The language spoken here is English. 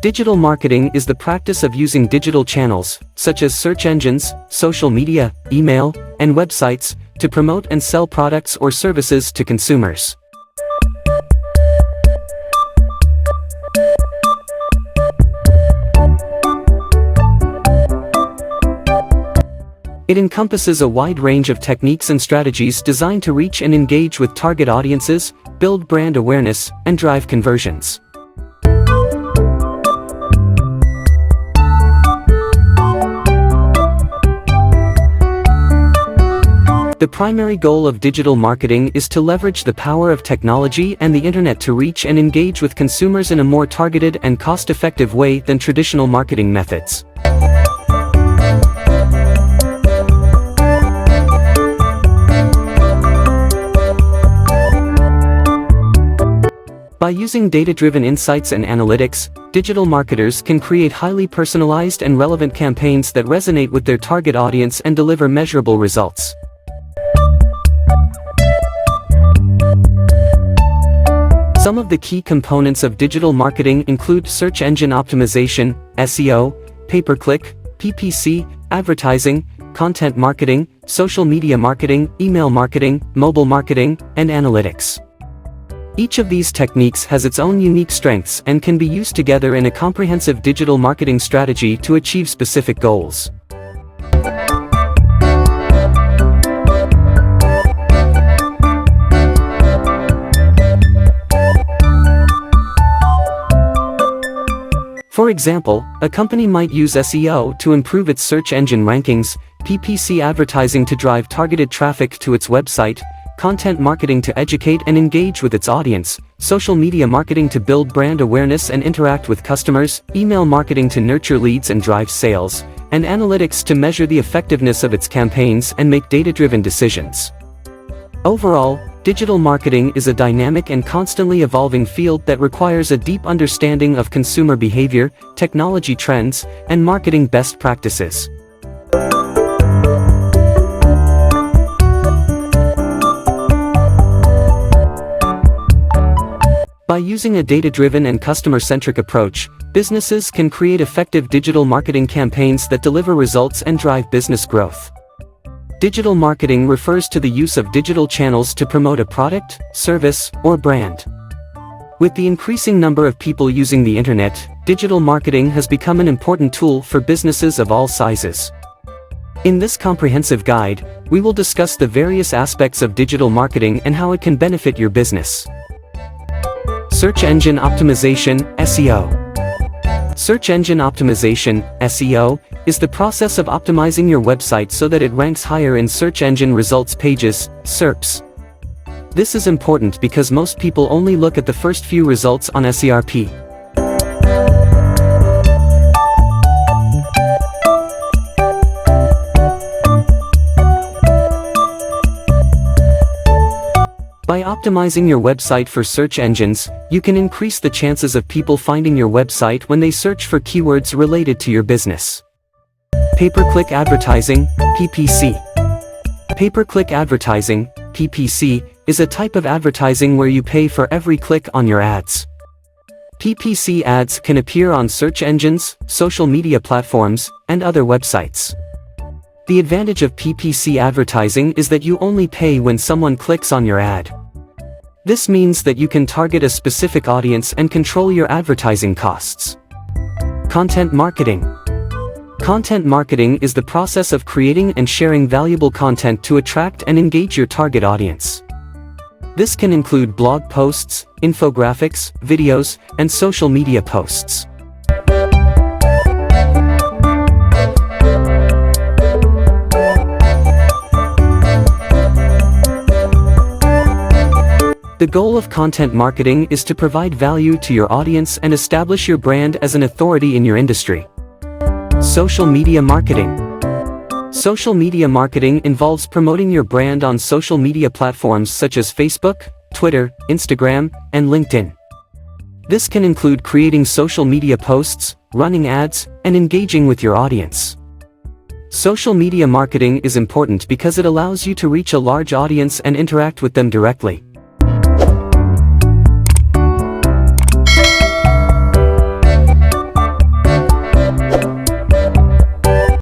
Digital marketing is the practice of using digital channels, such as search engines, social media, email, and websites, to promote and sell products or services to consumers. It encompasses a wide range of techniques and strategies designed to reach and engage with target audiences, build brand awareness, and drive conversions. The primary goal of digital marketing is to leverage the power of technology and the internet to reach and engage with consumers in a more targeted and cost-effective way than traditional marketing methods. By using data-driven insights and analytics, digital marketers can create highly personalized and relevant campaigns that resonate with their target audience and deliver measurable results. Some of the key components of digital marketing include search engine optimization, SEO, pay-per-click, PPC, advertising, content marketing, social media marketing, email marketing, mobile marketing, and analytics. Each of these techniques has its own unique strengths and can be used together in a comprehensive digital marketing strategy to achieve specific goals. For example, a company might use SEO to improve its search engine rankings, PPC advertising to drive targeted traffic to its website, content marketing to educate and engage with its audience, social media marketing to build brand awareness and interact with customers, email marketing to nurture leads and drive sales, and analytics to measure the effectiveness of its campaigns and make data-driven decisions. Overall, digital marketing is a dynamic and constantly evolving field that requires a deep understanding of consumer behavior, technology trends, and marketing best practices. By using a data-driven and customer-centric approach, businesses can create effective digital marketing campaigns that deliver results and drive business growth. Digital marketing refers to the use of digital channels to promote a product, service, or brand. With the increasing number of people using the internet, digital marketing has become an important tool for businesses of all sizes. In this comprehensive guide, we will discuss the various aspects of digital marketing and how it can benefit your business. Search engine optimization, SEO. Search engine optimization, SEO, is the process of optimizing your website so that it ranks higher in search engine results pages, SERPs. This is important because most people only look at the first few results on SERP. By optimizing your website for search engines, you can increase the chances of people finding your website when they search for keywords related to your business. Pay-per-click advertising, PPC. Pay-per-click advertising, PPC, is a type of advertising where you pay for every click on your ads. PPC ads can appear on search engines, social media platforms, and other websites. The advantage of PPC advertising is that you only pay when someone clicks on your ad. This means that you can target a specific audience and control your advertising costs. Content marketing. Content marketing is the process of creating and sharing valuable content to attract and engage your target audience. This can include blog posts, infographics, videos, and social media posts. The goal of content marketing is to provide value to your audience and establish your brand as an authority in your industry. Social media marketing. Social media marketing involves promoting your brand on social media platforms such as Facebook, Twitter, Instagram, and LinkedIn. This can include creating social media posts, running ads, and engaging with your audience. Social media marketing is important because it allows you to reach a large audience and interact with them directly.